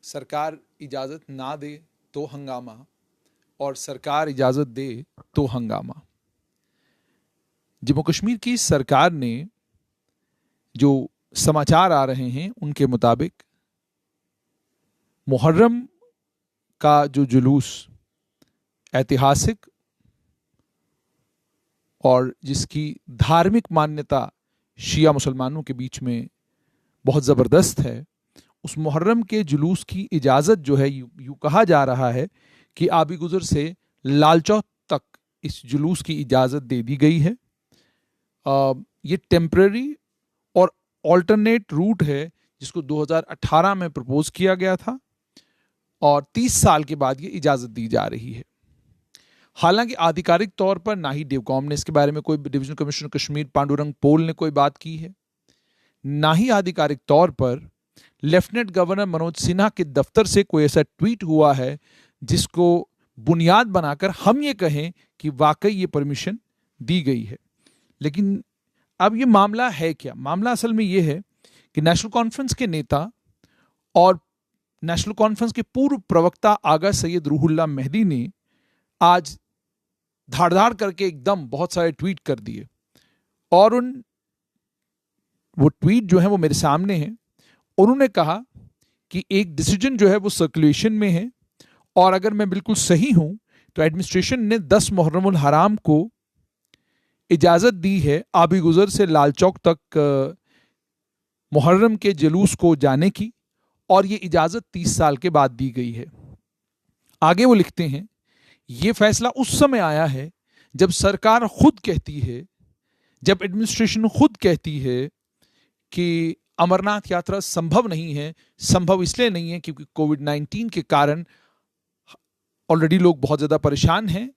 सरकार इजाज़त ना दे तो हंगामा और सरकार इजाज़त दे तो हंगामा। जम्मू कश्मीर की सरकार ने जो समाचार आ रहे हैं उनके मुताबिक मुहर्रम का जो जुलूस ऐतिहासिक और जिसकी धार्मिक मान्यता शिया मुसलमानों के बीच में बहुत ज़बरदस्त है, उस मुहर्रम के जुलूस की इजाज़त जो है, यूँ कहा जा रहा है कि आबी गुज़र से लाल चौक तक इस जुलूस की इजाज़त दे दी गई है। ये टेम्पररी और ऑल्टरनेट रूट है जिसको 2018 में प्रपोज किया गया था और 30 साल के बाद ये इजाज़त दी जा रही है। हालांकि आधिकारिक तौर पर ना ही डिवकॉम ने इसके बारे में, कोई डिवीजन कमिश्नर कश्मीर पांडुरंग पोल ने कोई बात की है, ना ही आधिकारिक तौर पर लेफ्टिनेंट गवर्नर मनोज सिन्हा के दफ्तर से कोई ऐसा ट्वीट हुआ है जिसको बुनियाद बनाकर हम ये कहें कि वाकई ये परमिशन दी गई है। लेकिन अब ये मामला है क्या? मामला असल में ये है कि नेशनल कॉन्फ्रेंस के नेता और नेशनल कॉन्फ्रेंस के पूर्व प्रवक्ता आगा सैयद रूहुल्लाह मेहदी ने आज धाड़ करके एकदम बहुत सारे ट्वीट कर दिए और वो ट्वीट जो है वो मेरे सामने हैं। उन्होंने कहा कि एक डिसीजन जो है वो सर्कुलेशन में है और अगर मैं बिल्कुल सही हूं तो एडमिनिस्ट्रेशन ने 10 मुहर्रमुल हराम को इजाज़त दी है आबी गुज़र से लाल चौक तक मुहर्रम के जुलूस को जाने की, और ये इजाज़त 30 साल के बाद दी गई है। आगे वो लिखते हैं, ये फैसला उस समय आया है जब सरकार खुद कहती है, जब एडमिनिस्ट्रेशन खुद कहती है कि अमरनाथ यात्रा संभव नहीं है। संभव इसलिए नहीं है क्योंकि कोविड-19 के कारण ऑलरेडी लोग बहुत ज़्यादा परेशान हैं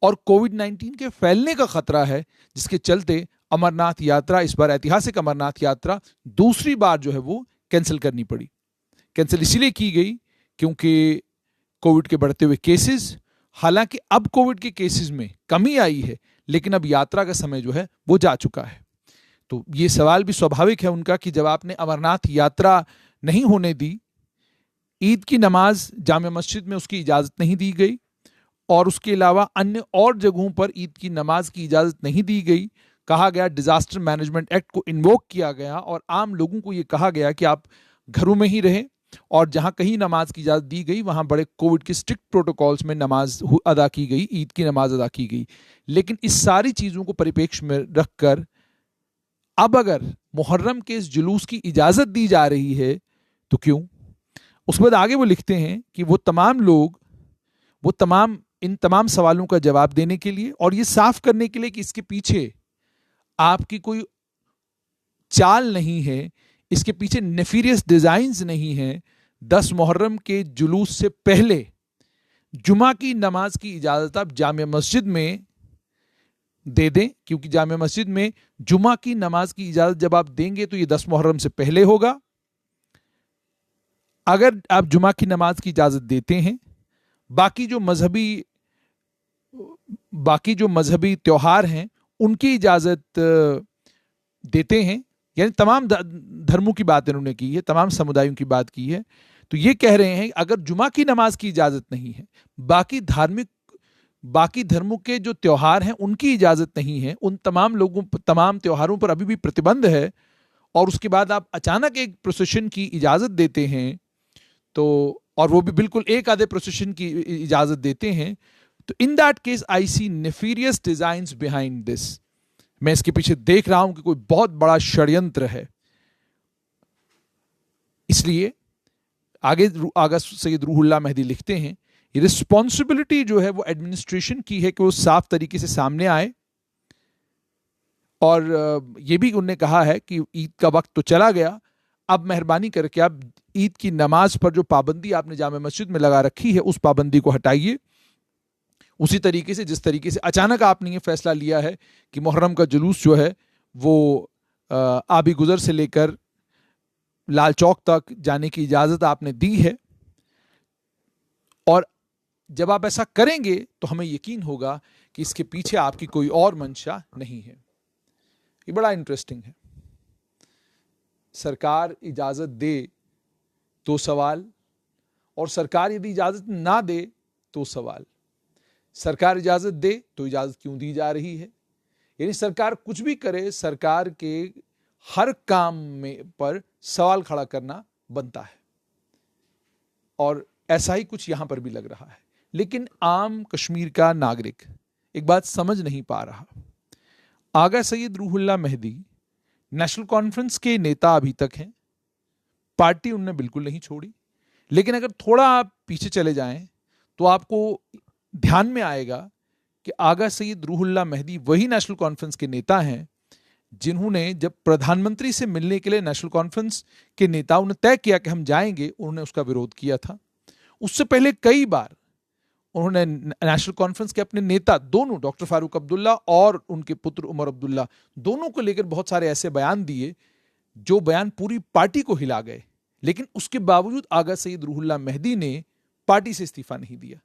और कोविड-19 के फैलने का खतरा है, जिसके चलते अमरनाथ यात्रा, इस बार ऐतिहासिक अमरनाथ यात्रा दूसरी बार जो है वो कैंसिल करनी पड़ी। कैंसिल इसीलिए की गई क्योंकि कोविड के बढ़ते हुए केसेस, हालांकि अब कोविड के केसेस में कमी आई है लेकिन अब यात्रा का समय जो है वो जा चुका है। तो ये सवाल भी स्वाभाविक है उनका कि जब आपने अमरनाथ यात्रा नहीं होने दी, ईद की नमाज जामे मस्जिद में उसकी इजाज़त नहीं दी गई और उसके अलावा अन्य और जगहों पर ईद की नमाज की इजाज़त नहीं दी गई, कहा गया डिज़ास्टर मैनेजमेंट एक्ट को इन्वोक किया गया और आम लोगों को ये कहा गया कि आप घरों में ही रहें, और जहां कहीं नमाज की इजाज़त दी गई वहां बड़े कोविड के स्ट्रिक्ट प्रोटोकॉल्स में नमाज अदा की गई, ईद की नमाज अदा की गई। लेकिन इस सारी चीज़ों को परिप्रेक्ष्य में रखकर अब अगर मुहर्रम के इस जुलूस की इजाज़त दी जा रही है तो क्यों? उसके बाद आगे वो लिखते हैं कि वो तमाम लोग, इन तमाम सवालों का जवाब देने के लिए और ये साफ करने के लिए कि इसके पीछे आपकी कोई चाल नहीं है, इसके पीछे नेफीरियस डिजाइन्स नहीं है, 10 मुहर्रम के जुलूस से पहले जुमा की नमाज की इजाज़त आप जामिया मस्जिद में दे दें, क्योंकि जामिया मस्जिद में जुमा की नमाज की इजाज़त जब आप देंगे तो ये 10 मुहर्रम से पहले होगा। अगर आप जुमा की नमाज की इजाज़त देते हैं, बाकी जो मजहबी त्योहार हैं उनकी इजाज़त देते हैं, यानी तमाम धर्मों की बात इन्होंने की है, तमाम समुदायों की बात की है, तो ये कह रहे हैं अगर जुमा की नमाज की इजाज़त नहीं है, बाकी धर्मों के जो त्योहार हैं उनकी इजाज़त नहीं है, उन तमाम त्योहारों पर अभी भी प्रतिबंध है, और उसके बाद आप अचानक एक प्रोसेशन की इजाज़त देते हैं, तो और वो भी बिल्कुल एक आधे प्रोसेशन की इजाज़त देते हैं, तो in that case I see nefarious designs behind this. मैं इसके पीछे देख रहा हूं कि कोई बहुत बड़ा षड्यंत्र है। इसलिए आगा सैयद रूहुल्लाह मेहदी लिखते हैं, रिस्पॉन्सिबिलिटी जो है वो एडमिनिस्ट्रेशन की है कि वो साफ तरीके से सामने आए, और ये भी उन्होंने कहा है कि ईद का वक्त तो चला गया, अब मेहरबानी करके आप ईद की नमाज पर जो पाबंदी आपने जामे मस्जिद में लगा रखी है उस पाबंदी को हटाइए, उसी तरीके से जिस तरीके से अचानक आपने ये फैसला लिया है कि मुहर्रम का जुलूस जो है वो आबी गुज़र से लेकर लाल चौक तक जाने की इजाज़त आपने दी है, और जब आप ऐसा करेंगे तो हमें यकीन होगा कि इसके पीछे आपकी कोई और मंशा नहीं है। ये बड़ा इंटरेस्टिंग है। सरकार इजाज़त दे तो सवाल और सरकार यदि इजाजत ना दे तो सवाल, सरकार इजाजत दे तो इजाजत क्यों दी जा रही है? यानी सरकार कुछ भी करे, सरकार के हर काम में पर सवाल खड़ा करना बनता है, और ऐसा ही कुछ यहां पर भी लग रहा है। लेकिन आम कश्मीर का नागरिक एक बात समझ नहीं पा रहा। आगा सैयद रूहुल्लाह मेहदी नेशनल कॉन्फ्रेंस के नेता अभी तक हैं, पार्टी उनने बिल्कुल नहीं छोड़ी, लेकिन अगर थोड़ा आप पीछे चले जाएं तो आपको ध्यान में आएगा कि आगा सैयद रूहुल्लाह मेहदी वही नेशनल कॉन्फ्रेंस के नेता हैं जिन्होंने जब प्रधानमंत्री से मिलने के लिए नेशनल कॉन्फ्रेंस के नेताओं ने तय किया कि हम जाएंगे, उन्होंने उसका विरोध किया था। उससे पहले कई बार उन्होंने नेशनल कॉन्फ्रेंस के अपने नेता दोनों, डॉक्टर फारूक अब्दुल्ला और उनके पुत्र उमर अब्दुल्ला, दोनों को लेकर बहुत सारे ऐसे बयान दिए जो बयान पूरी पार्टी को हिला गए। लेकिन उसके बावजूद आगा सैयद रूहुल्लाह मेहदी ने पार्टी से इस्तीफा नहीं दिया।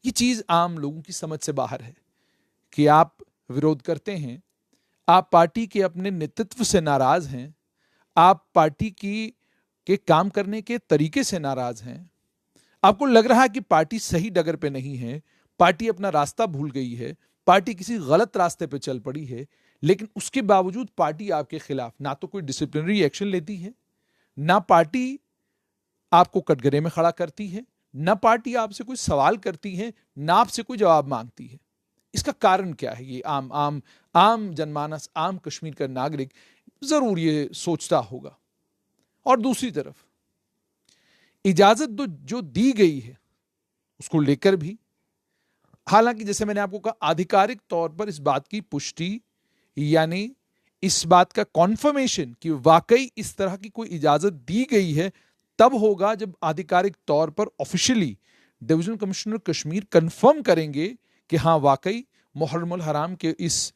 ये चीज आम लोगों की समझ से बाहर है कि आप विरोध करते हैं, आप पार्टी के अपने नेतृत्व से नाराज हैं, आप पार्टी के काम करने के तरीके से नाराज हैं, आपको लग रहा है कि पार्टी सही डगर पे नहीं है, पार्टी अपना रास्ता भूल गई है, पार्टी किसी गलत रास्ते पे चल पड़ी है, लेकिन उसके बावजूद पार्टी आपके खिलाफ ना तो कोई डिसिप्लिनरी एक्शन लेती है, ना पार्टी आपको कटघरे में खड़ा करती है, ना पार्टी आपसे कोई सवाल करती है, ना आपसे कोई जवाब मांगती है। इसका कारण क्या है? ये आम जनमानस, आम कश्मीर का नागरिक जरूर ये सोचता होगा। और दूसरी तरफ इजाजत जो दी गई है उसको लेकर भी, हालांकि जैसे मैंने आपको कहा, आधिकारिक तौर पर इस बात की पुष्टि यानी इस बात का कॉन्फर्मेशन कि वाकई इस तरह की कोई इजाजत दी गई है तब होगा जब आधिकारिक तौर पर officially divisional commissioner Kashmir confirm करेंगे कि हाँ वाकई मुहर्रमुल हराम के इस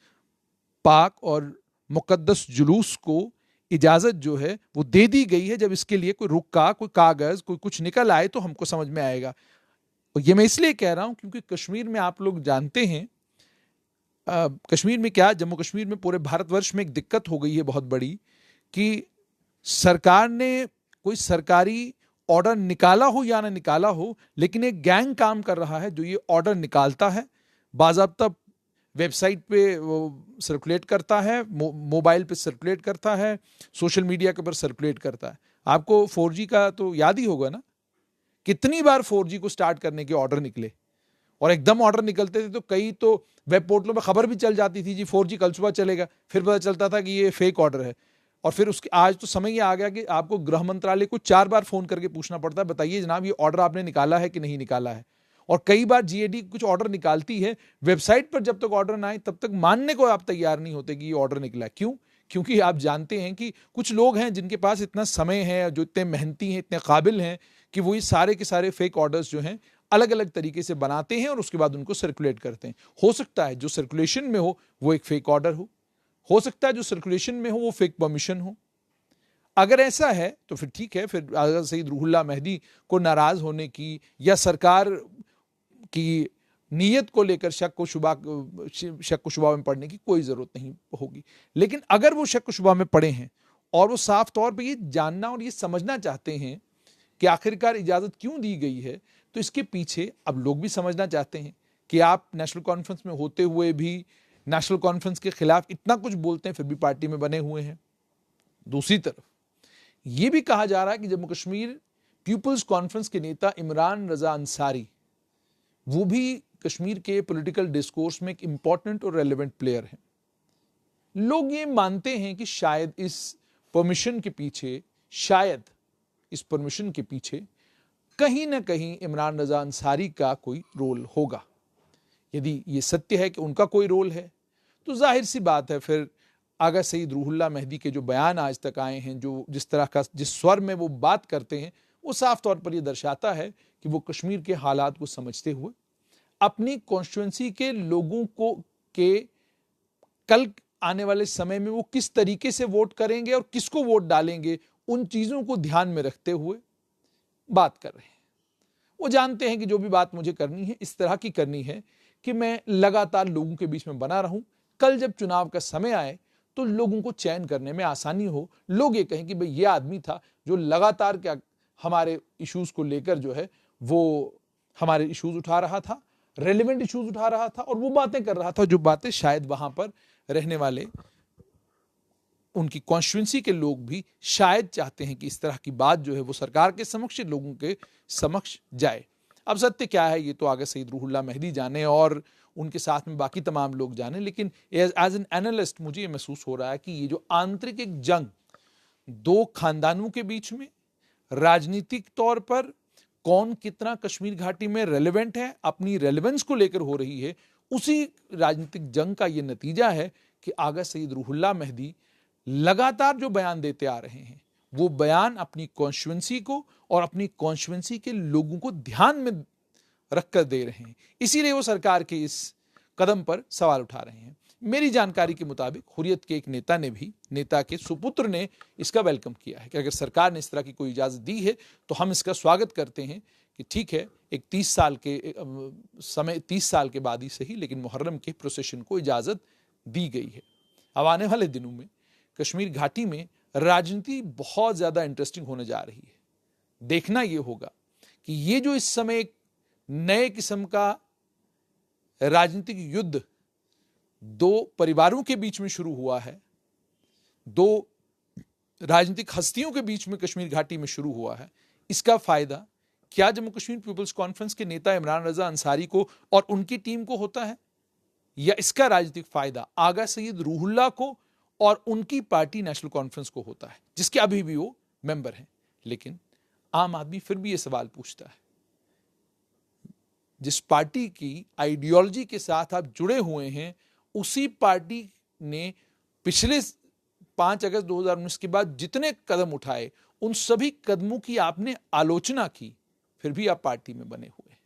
पाक और मुकद्दस जुलूस को इजाजत जो है वो दे दी गई है। जब इसके लिए कोई रुक्का, कोई कागज, कोई कुछ निकल आए तो हमको समझ में आएगा। और ये मैं इसलिए कह रहा हूं क्योंकि कश्मीर में आप लोग जानते हैं, कश्मीर में क्या, जम्मू कश्मीर में, पूरे भारतवर्ष में एक दिक्कत हो गई है बहुत बड़ी कि सरकार ने कोई सरकारी ऑर्डर निकाला हो या ना निकाला हो, लेकिन एक गैंग काम कर रहा है जो ये ऑर्डर निकालता है, बाज़ाब्ता वेबसाइट पे वो सर्कुलेट करता है, मोबाइल पे सर्कुलेट करता है, सोशल मीडिया के ऊपर सर्कुलेट करता है। आपको 4G का तो याद ही होगा ना, कितनी बार 4G को स्टार्ट करने के ऑर्डर निकले, और एकदम ऑर्डर निकलते थे तो कई तो वेब पोर्टलों में खबर भी चल जाती थी जी 4G कल सुबह चलेगा, फिर पता चलता था कि ये फेक ऑर्डर है। और फिर उसके आज तो समय ये आ गया कि आपको गृह मंत्रालय को 4 बार फोन करके पूछना पड़ता है, बताइए जनाब ये ऑर्डर आपने निकाला है कि नहीं निकाला है। और कई बार GAD कुछ ऑर्डर निकालती है, वेबसाइट पर जब तक ऑर्डर ना आए तब तक मानने को आप तैयार नहीं होते कि ये ऑर्डर निकला। क्यों? क्योंकि आप जानते हैं कि कुछ लोग हैं जिनके पास इतना समय है, जो इतने मेहनती हैं, इतने काबिल हैं कि वो ये सारे के सारे फेक ऑर्डर्स जो हैं अलग अलग तरीके से बनाते हैं और उसके बाद उनको सर्कुलेट करते हैं। हो सकता है जो सर्कुलेशन में वो एक फेक ऑर्डर हो सकता है जो सर्कुलेशन में वो फेक परमिशन हो। अगर ऐसा है तो फिर ठीक है, फिर आगा सैयद रूहुल्लाह मेहदी को नाराज होने की या सरकार की नीयत को लेकर शक को शुबा में पड़ने की कोई जरूरत नहीं होगी। लेकिन अगर वो शक शुबा में पड़े हैं और वो साफ तौर पे ये जानना और ये समझना चाहते हैं कि आखिरकार इजाजत क्यों दी गई है, तो इसके पीछे अब लोग भी समझना चाहते हैं कि आप नेशनल कॉन्फ्रेंस में होते हुए भी नेशनल कॉन्फ्रेंस के खिलाफ इतना कुछ बोलते हैं, फिर भी पार्टी में बने हुए हैं। दूसरी तरफ यह भी कहा जा रहा है कि जम्मू कश्मीर पीपुल्स कॉन्फ्रेंस के नेता इमरान रजा अंसारी, वो भी कश्मीर के पॉलिटिकल डिस्कोर्स में एक इंपॉर्टेंट और रेलेवेंट प्लेयर हैं। लोग ये मानते हैं कि शायद इस परमिशन के पीछे कहीं ना कहीं इमरान रजा अंसारी का कोई रोल होगा। यदि ये सत्य है कि उनका कोई रोल है तो जाहिर सी बात है फिर आगा सैयद रूहुल्लाह मेहदी के जो बयान आज तक आए हैं, जो जिस स्वर में वो बात करते हैं, वो साफ तौर पर ये दर्शाता है कि वो कश्मीर के हालात को समझते हुए अपनी कॉन्स्टिट्यूएंसी के लोगों को के कल आने वाले समय में वो किस तरीके से वोट करेंगे और किसको वोट डालेंगे, उन चीजों को ध्यान में रखते हुए बात कर रहे हैं। वो जानते हैं कि जो भी बात मुझे करनी है इस तरह की करनी है कि मैं लगातार लोगों के बीच में बना रहूं, कल जब चुनाव का समय आए तो लोगों को चयन करने में आसानी हो, लोग ये कहें कि भाई ये आदमी था जो लगातार क्या हमारे इश्यूज को लेकर जो है वो हमारे इश्यूज उठा रहा था, रेलेवेंट इश्यूज उठा रहा था और वो बातें कर रहा था जो बातें शायद वहां पर रहने वाले उनकी कॉन्स्टिट्यूंसी के लोग भी शायद चाहते हैं कि इस तरह की बात जो है वो सरकार के समक्ष, लोगों के समक्ष जाए। अब सत्य क्या है ये तो आगे सईद रूहुल्लाह मेहदी जाने और उनके साथ में बाकी तमाम लोग जाने, लेकिन एज एन एनालिस्ट मुझे ये महसूस हो रहा है कि ये जो आंतरिक एक जंग दो खानदानों के बीच में, राजनीतिक तौर पर कौन कितना कश्मीर घाटी में रेलेवेंट है, अपनी रेलेवेंस को लेकर हो रही है, उसी राजनीतिक जंग का ये नतीजा है कि आगा सईद रूहुल्लाह मेहदी लगातार जो बयान देते आ रहे हैं वो बयान अपनी कॉन्स्टिट्यूंसी को और अपनी कॉन्स्टिट्यूंसी के लोगों को ध्यान में रखकर दे रहे हैं, इसीलिए वो सरकार के इस कदम पर सवाल उठा रहे हैं। मेरी जानकारी के मुताबिक हुर्रियत के एक नेता ने भी, नेता के सुपुत्र ने इसका वेलकम किया है कि अगर सरकार ने इस तरह की कोई इजाज़त दी है तो हम इसका स्वागत करते हैं कि ठीक है, एक 30 साल के बाद ही सही, लेकिन मुहर्रम के प्रोसेशन को इजाज़त दी गई है। अब आने वाले दिनों में कश्मीर घाटी में राजनीति बहुत ज़्यादा इंटरेस्टिंग होने जा रही है। देखना यह होगा कि ये जो इस समय एक नए किस्म का राजनीतिक युद्ध दो परिवारों के बीच में शुरू हुआ है, दो राजनीतिक हस्तियों के बीच में कश्मीर घाटी में शुरू हुआ है, इसका फायदा क्या जम्मू कश्मीर पीपल्स कॉन्फ्रेंस के नेता इमरान रजा अंसारी को और उनकी टीम को होता है, या इसका राजनीतिक फायदा आगा सईद रूहुल्लाह को और उनकी पार्टी नेशनल कॉन्फ्रेंस को होता है, जिसके अभी भी वो मेंबर हैं। लेकिन आम आदमी फिर भी ये सवाल पूछता है, जिस पार्टी की आइडियोलॉजी के साथ आप जुड़े हुए हैं उसी पार्टी ने पिछले 5 अगस्त 2019 के बाद जितने कदम उठाए उन सभी कदमों की आपने आलोचना की, फिर भी आप पार्टी में बने हुए हैं।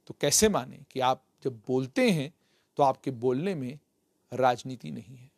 तो कैसे माने कि आप जब बोलते हैं तो आपके बोलने में राजनीति नहीं है।